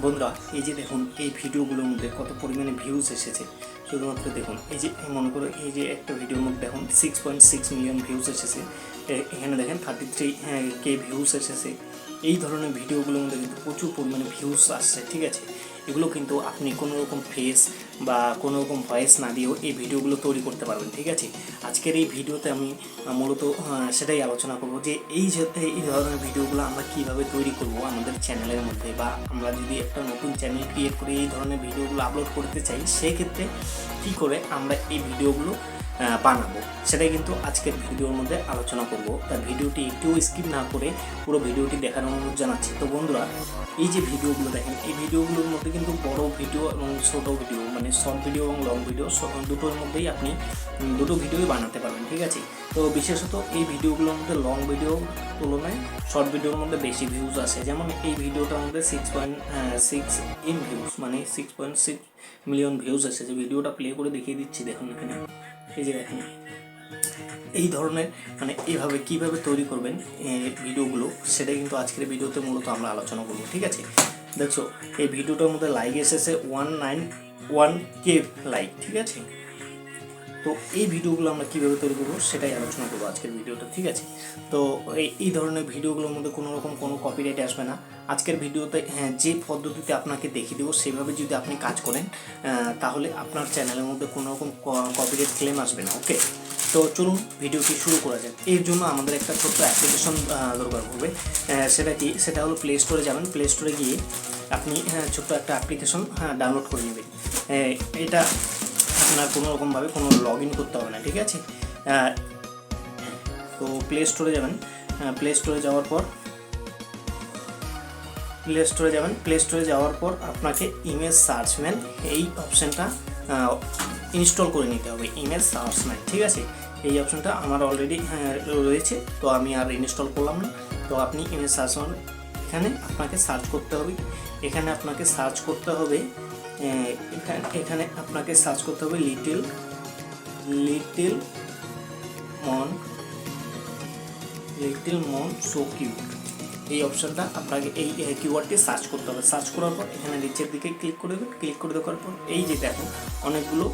বন্ধুরা এই যে দেখুন এই ভিডিওগুলোর মধ্যে কত পরিমাণে ভিউজ এসেছে। শুধুমাত্র দেখুন এই যে মনে করো এই যে একটা ভিডিওর মধ্যে দেখুন 6.6 মিলিয়ন ভিউজ এসেছে। এখানে দেখেন 33K ভিউজ এসেছে। এই ধরনের ভিডিওগুলোর মধ্যে কিন্তু প্রচুর পরিমাণে ভিউজ আসছে, ঠিক আছে। এগুলো কিন্তু আপনি কোনো রকম ফেস বা কোনো রকম ভয়েস না দিয়েও এই ভিডিওগুলো তৈরি করতে পারবেন, ঠিক আছে। আজকের এই ভিডিওতে আমি মূলত সেটাই আলোচনা করব যে এই ধরনের ভিডিওগুলো আমরা কীভাবে তৈরি করব আমাদের চ্যানেলের মধ্যে, বা আমরা যদি একটা নতুন চ্যানেল ক্রিয়েট করে এই ধরনের ভিডিওগুলো আপলোড করতে চাই সেক্ষেত্রে কী করে আমরা এই ভিডিওগুলো বানাবো সেটাই কিন্তু আজকের ভিডিওর মধ্যে আলোচনা করব। তার ভিডিওটি একটুও স্কিপ না করে পুরো ভিডিওটি দেখার অনুরোধ জানাচ্ছি। তো বন্ধুরা এই যে ভিডিওগুলো দেখেন এই ভিডিওগুলোর মধ্যে কিন্তু বড় ভিডিও এবং ছোট ভিডিও মানে শর্ট ভিডিও এবং লং ভিডিও দুটোর মধ্যেই আপনি দুটো ভিডিওই বানাতে পারবেন, ঠিক আছে। তো বিশেষত এই ভিডিওগুলোর মধ্যে লং ভিডিও তুলনায় শর্ট ভিডিওর মধ্যে বেশি ভিউজ আসে। যেমন এই ভিডিওটার মধ্যে 6.6 ইন ভিউজ মানে 6.6 মিলিয়ন ভিউজ এসেছে। ভিডিওটা প্লে করে দেখিয়ে দিচ্ছি, দেখুন এখানে এই যে দেখেন এই ধরনের মানে এইভাবে কীভাবে তৈরি করবেন ভিডিওগুলো সেটাই কিন্তু আজকের ভিডিওতে মূলত আমরা আলোচনা করবো, ঠিক আছে। দেখছো এই ভিডিওটার মধ্যে লাইক এসেছে 191K লাইক, ঠিক আছে। তো এই ভিডিওগুলো আমরা কীভাবে তৈরি করবো সেটাই আলোচনা করবো আজকের ভিডিওটা, ঠিক আছে। তো এই ধরনের ভিডিওগুলোর মধ্যে কোনো রকম কোনো কপিরাইট আসবে না। আজকের ভিডিওতে যে পদ্ধতিতে আপনাকে দেখিয়ে দেবো সেভাবে যদি আপনি কাজ করেন তাহলে আপনার চ্যানেলের মধ্যে কোনো রকম কপিরাইট ক্লেম আসবে না, ওকে। তো চলুন ভিডিওটি শুরু করা যাক। এর জন্য আমাদের একটা ছোট্ট অ্যাপ্লিকেশন দরকার হবে। সেটা হলো প্লে স্টোরে যাবেন। প্লে স্টোরে গিয়ে আপনি ছোট্ট একটা অ্যাপ্লিকেশন ডাউনলোড করে নেবেন। এটা আপনার কোনো রকমভাবে কোনো লগ ইন করতে হবে না, ঠিক আছে। তো প্লে স্টোরে যাবেন। প্লে স্টোরে যাওয়ার পর আপনাকে ইমেজ সার্চম্যান এই অপশানটা ইনস্টল করে নিতে হবে। ইমেজ সার্চম্যান, ঠিক আছে। এই অপশানটা আমার অলরেডি রয়েছে, তো আমি আর ইনস্টল করলাম না। তো আপনি ইমেজ সার্চম্যান এখানে আপনাকে সার্চ করতে হবে। এখানে আপনাকে সার্চ করতে হবে লিটল মন সো কিউট। এই অপশানটা আপনাকে এই কিওয়ার্ডটি সার্চ করতে হবে। সার্চ করার পর এখানে নিচের দিকে ক্লিক করে দেবেন। ক্লিক করে দেওয়ার পর এই যে দেখুন অনেকগুলো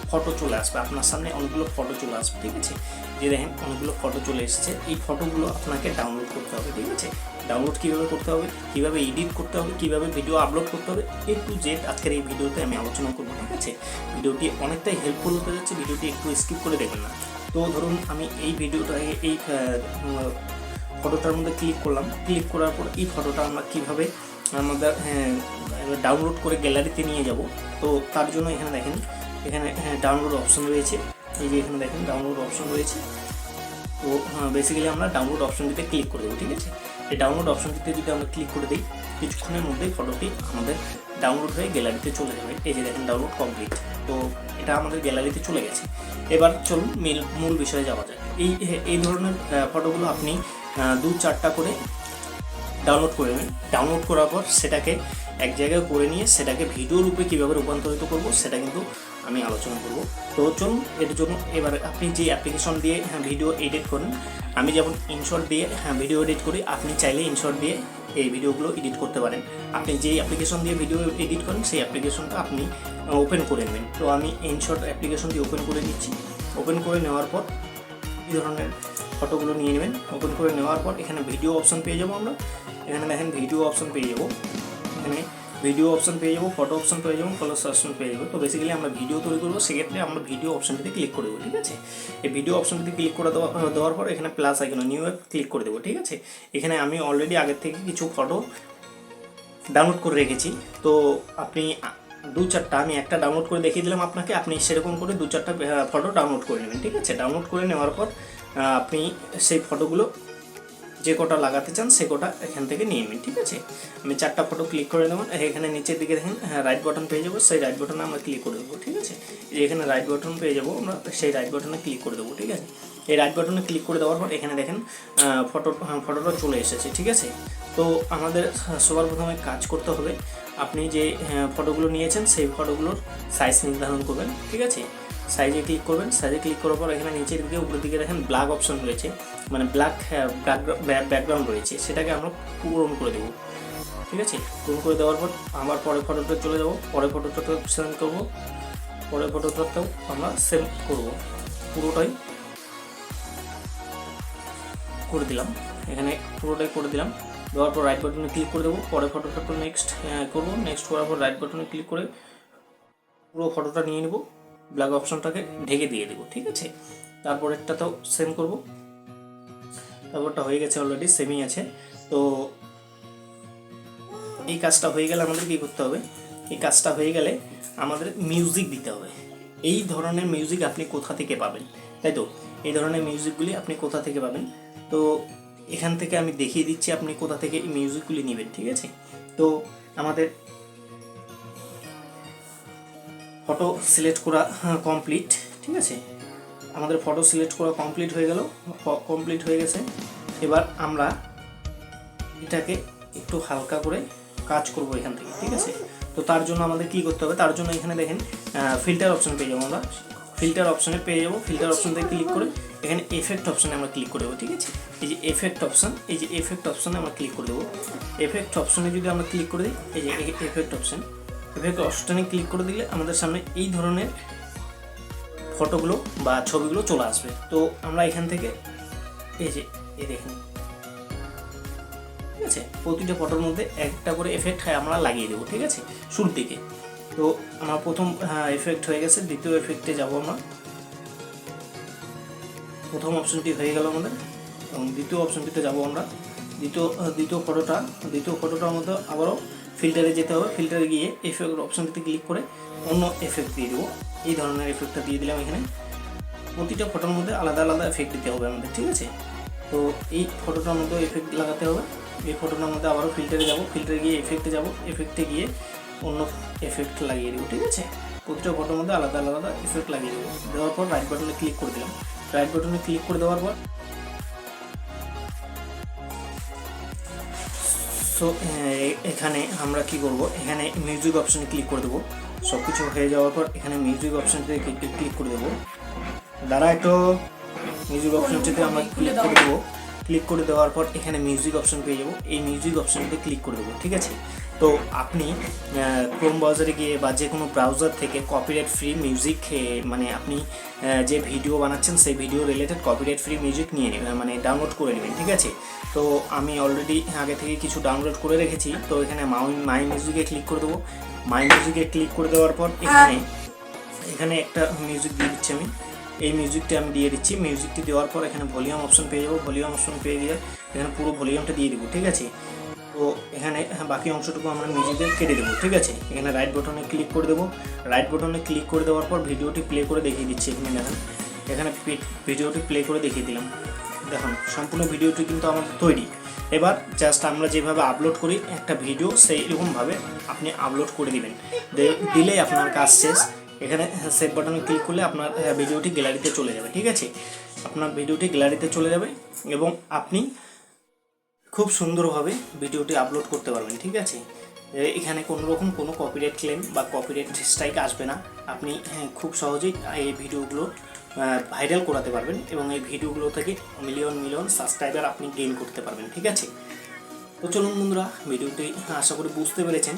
ফটো চলে আসবে আপনার সামনে, অনেকগুলো ফটো চলে আসবে, ঠিক আছে। যে দেখেন অনেকগুলো ফটো চলে এসেছে। এই ফটোগুলো আপনাকে ডাউনলোড করতে হবে, ঠিক আছে। ডাউনলোড কীভাবে করতে হবে, কীভাবে এডিট করতে হবে, কীভাবে ভিডিও আপলোড করতে হবে A to Z আজকের এই ভিডিওতে আমি আলোচনা করবো, ঠিক আছে। ভিডিওটি অনেকটাই হেল্পফুল হতে যাচ্ছে, ভিডিওটি একটু স্কিপ করে দেখবেন না। তো ধরুন আমি এই ভিডিওটাকে এই ফটোটার মধ্যে ক্লিক করলাম। ক্লিক করার পর এই ফটোটা আমরা কীভাবে আমাদের ডাউনলোড করে গ্যালারিতে নিয়ে যাব। তো তার জন্য এখানে দেখেন এখানে ডাউনলোড অপশন রয়েছে। এই যে এখানে দেখেন ডাউনলোড অপশন রয়েছে। তো বেসিক্যালি আমরা ডাউনলোড অপশনটিতে ক্লিক করে দেবো, ঠিক আছে। এই ডাউনলোড অপশনটিতে যদি আমরা ক্লিক করে দিই কিছুক্ষণের মধ্যেই ফটোটি আমাদের ডাউনলোড হয়ে গ্যালারিতে চলে যাবে। এই যে দেখেন ডাউনলোড কমপ্লিট। তো এটা আমাদের গ্যালারিতে চলে গেছে। এবার চলুন মূল বিষয়ে যাওয়া যায়। এই ধরনের ফটোগুলো আপনি 2-4টা করে ডাউনলোড করে নেবেন। ডাউনলোড করার পর সেটাকে এক জায়গায় করে নিয়ে সেটাকে ভিডিও রূপে কীভাবে রূপান্তরিত করব সেটা কিন্তু আমি আলোচনা করব। তো চলুন এর জন্য এবার আপনি যে অ্যাপ্লিকেশন দিয়ে ভিডিও এডিট করেন, আমি যেমন ইনশট দিয়ে ভিডিও এডিট করি, আপনি চাইলে ইনশট দিয়ে এই ভিডিওগুলো এডিট করতে পারেন। আপনি যেই অ্যাপ্লিকেশন দিয়ে ভিডিও এডিট করেন সেই অ্যাপ্লিকেশনটা আপনি ওপেন করে নেবেন। তো আমি ইনশট অ্যাপ্লিকেশন দিয়ে ওপেন করে নিচ্ছি। ওপেন করে নেওয়ার পর এই ধরনের ফটোগুলো নিয়ে নেবেন। ওপেন করে নেওয়ার পর এখানে ভিডিও অপশন পেয়ে যাবো আমরা। এখানে দেখেন ভিডিও অপশন পেয়ে যাবো। এখানে ভিডিও অপশন পেয়ে যাবো, ফটো অপশন পেয়ে যাবো, কালার অপশন পেয়ে যাবো। তো বেসিক্যালি আমরা ভিডিও তৈরি করবো, সেক্ষেত্রে আমরা ভিডিও অপশনটিতে ক্লিক করে দেবো, ঠিক আছে। এই ভিডিও অপশনটিতে ক্লিক করে দেওয়ার পর এখানে plus icon new app click করে দেবো, ঠিক আছে। এখানে আমি অলরেডি আগের থেকে কিছু ফটো ডাউনলোড করে রেখেছি। তো আপনি 2-4টা আমি একটা ডাউনলোড করে দেখিয়ে দিলাম আপনাকে, আপনি সেরকম করে 2-4টা ফটো ডাউনলোড করে নেবেন, ঠিক আছে। ডাউনলোড করে নেওয়ার পর আপনি সেই ফটোগুলো যে কটা লাগাতে চান সে কটা এখান থেকে নিয়ে নিন, ঠিক আছে। আমি 4টা ফটো ক্লিক করে নেব। এখানে নিচের দিকে দেখেন রাইট বাটন পেয়ে যাবো, সেই রাইট বাটনে আমরা ক্লিক করে দেবো, ঠিক আছে। এখানে রাইট বাটন পেয়ে যাবো, আমরা সেই রাইট বাটনে ক্লিক করে দেবো, ঠিক আছে। এই রাইট বাটনে ক্লিক করে দেওয়ার পর এখানে দেখেন ফটোটা চলে এসেছে, ঠিক আছে। তো আমাদের সবার প্রথমে কাজ করতে হবে, আপনি যে ফটোগুলো নিয়েছেন সেই ফটোগুলোর সাইজ নির্ধারণ করবেন, ঠিক আছে। সাইজে ক্লিক করবেন। সাইজে ক্লিক করার পর এখানে নিচের দিকে উপরের দিকে দেখেন ব্ল্যাক অপশন রয়েছে, মানে ব্ল্যাক ব্যাকগ্রাউন্ড রয়েছে, সেটাকে আমরা পূরণ করে দেবো। ঠিক আছে। পূরণ করে দেওয়ার পর আবার পরের ফটোটা চলে যাব, পরের ফটোটাতে সেন্ড করব, পরের ফটোটাতেও আমরা সেভ করব, পুরোটাই করে দিলাম, এখানে পুরোটাই করে দিলাম। দেওয়ার পর রাইট বাটনে ক্লিক করে দেবো, পরের ফটোটা তো নেক্সট করবো, নেক্সট করার পর রাইট বাটনে ক্লিক করে পুরো ফটোটা নিয়ে নেব, ব্ল্যাক অপশনটাকে ঢেকে দিয়ে দেবো। ঠিক আছে, তারপর একটাতেও সেম করব, তারপরটা হয়ে গেছে অলরেডি, সেমই আছে। তো এই কাজটা হয়ে গেলে আমাদের কী করতে হবে, এই কাজটা হয়ে গেলে আমাদের মিউজিক দিতে হবে। এই ধরনের মিউজিক আপনি কোথা থেকে পাবেন, তাই তো? এই ধরনের মিউজিকগুলি আপনি কোথা থেকে পাবেন, তো এখান থেকে আমি দেখিয়ে দিচ্ছি আপনি কোথা থেকে এই মিউজিকগুলি নেবেন। ঠিক আছে, তো আমাদের ফটো সিলেক্ট করা কমপ্লিট। ঠিক আছে, আমাদের ফটো সিলেক্ট করা কমপ্লিট হয়ে গেল, কমপ্লিট হয়ে গেছে। এবার আমরা এটাকে একটু হালকা করে কাজ করব এখান থেকে। ঠিক আছে, তো তার জন্য আমাদের কী করতে হবে, তার জন্য এখানে দেখেন ফিল্টার অপশন পেয়ে যাবো আমরা, ফিল্টার অপশানে পেয়ে যাবো, ফিল্টার অপশন থেকে ক্লিক করে এখানে এফেক্ট অপশানে আমরা ক্লিক করে দেবো। ঠিক আছে, এই যে এফেক্ট অপশান, এই যে এফেক্ট অপশানে আমরা ক্লিক করে দেবো। এফেক্ট অপশানে যদি আমরা ক্লিক করে দিই, এই যে এফেক্ট অপশান, এফেক্ট অপশানে ক্লিক করে দিলে আমাদের সামনে এই ধরনের ফটোগুলো বা ছবিগুলো চলে আসবে। তো আমরা এখান থেকে এই যে এই দেখেন, ঠিক আছে, প্রতিটা ফটোর মধ্যে একটা করে এফেক্ট আমরা লাগিয়ে দেবো। ঠিক আছে, শুরুর দিকে। তো আমার প্রথম এফেক্ট হয়ে গেছে, দ্বিতীয় এফেক্টে যাব আমরা। প্রথম অপশনটি হয়ে গেল আমাদের, এবং দ্বিতীয় অপশনটিতে যাব আমরা। দ্বিতীয় ফটোটার মধ্যে আবারও ফিল্টারে যেতে হবে, ফিল্টারে গিয়ে এফেক্ট অপশনটিতে ক্লিক করে অন্য এফেক্ট দিয়ে দেবো। এই ধরনের এফেক্টটা দিয়ে দিলাম এখানে। প্রতিটা ফটোর মধ্যে আলাদা আলাদা এফেক্ট দিতে হবে আমাদের। ঠিক আছে, তো এই ফটোটার মধ্যে এফেক্ট লাগাতে হবে। এই ফটোটার মধ্যে আবারও ফিল্টারে যাব, ফিল্টারে গিয়ে এফেক্টে যাব, এফেক্টে গিয়ে অন্য এফেক্ট লাগিয়ে দেবো। ঠিক আছে, প্রতিটা ফটোর মধ্যে আলাদা আলাদা এফেক্ট লাগিয়ে দেবো। দেওয়ার পর রাইট বাটনে ক্লিক করে দিলাম, রাইট বাটনে ক্লিক করে দেওয়ার পর সো এখানে আমরা কি করব, এখানে মিউজিক অপশনে ক্লিক করে দেবো। সব কিছু হয়ে যাওয়ার পর এখানে মিউজিক অপশনটিতে ক্লিক করে দেবো। দ্বারা একটু মিউজিক অপশনটিতে আমরা ক্লিক করে দেবো। ক্লিক করে দেওয়ার পর এখানে মিউজিক অপশন পেয়ে যাবো, এই মিউজিক অপশনটিতে ক্লিক করে দেবো। ঠিক আছে, তো আপনি ক্রোম ব্রাউজারে গিয়ে বা যে কোনো ব্রাউজার থেকে কপিরাইট ফ্রি মিউজিক, মানে আপনি যে ভিডিও বানাচ্ছেন সেই video related copyright free music নিয়ে নেবেন, মানে ডাউনলোড করে নেবেন। ঠিক আছে, তো আমি অলরেডি আগে থেকে কিছু ডাউনলোড করে রেখেছি। তো এখানে মাই মিউজিকে ক্লিক করে দেবো। মাই মিউজিকে ক্লিক করে দেওয়ার পর এখানে একটা মিউজিক দিয়ে দিচ্ছি আমি, এই মিউজিকটা আমি দিয়ে দিচ্ছি। মিউজিকটি দেওয়ার পর এখানে ভলিউম অপশন পেয়ে যাবো, ভলিউম অপশন পেয়ে গিয়ে এখানে পুরো ভলিউমটা দিয়ে দেবো। ঠিক আছে, তো এখানে বাকি অংশটুকু আমরা মিউজিকে কেটে দেবো। ঠিক আছে, এখানে রাইট বাটনে ক্লিক করে দেবো। রাইট বাটনে ক্লিক করে দেওয়ার পর ভিডিওটি প্লে করে দেখিয়ে দিচ্ছি। এখানে দেখেন, এখানে ভিডিওটি প্লে করে দেখিয়ে দিলাম। দেখুন সম্পূর্ণ ভিডিওটি কিন্তু আমাদের তৈরি। এবার জাস্ট আমরা যেভাবে আপলোড করি একটা ভিডিও, সেই রকমভাবে আপনি আপলোড করে দিবেন, দিলেই আপনার কাজ শেষ। এখানে সেভ বাটনে ক্লিক করলে আপনার ভিডিওটি গ্যালারিতে চলে যাবে। ঠিক আছে, আপনার ভিডিওটি গ্যালারিতে চলে যাবে এবং আপনি খুব সুন্দরভাবে ভিডিওটি আপলোড করতে পারবেন। ঠিক আছে, এখানে কোনো রকম কপিরাইট ক্লেম বা কপিরাইট স্ট্রাইক আসবে না। আপনি খুব সহজেই এই ভিডিওগুলো ভাইরাল করাতে পারবেন এবং এই ভিডিওগুলো থেকে মিলিয়ন সাবস্ক্রাইবার আপনি গেইন করতে পারবেন। ঠিক আছে, তো চলুন বন্ধুরা, ভিডিওটি আশা করি বুঝতে পেরেছেন।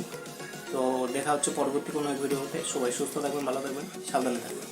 তো দেখা হচ্ছে পরবর্তী কোনো এক ভিডিওতে। সবাই সুস্থ থাকবেন, ভালো থাকবেন, সাবধানে থাকবেন।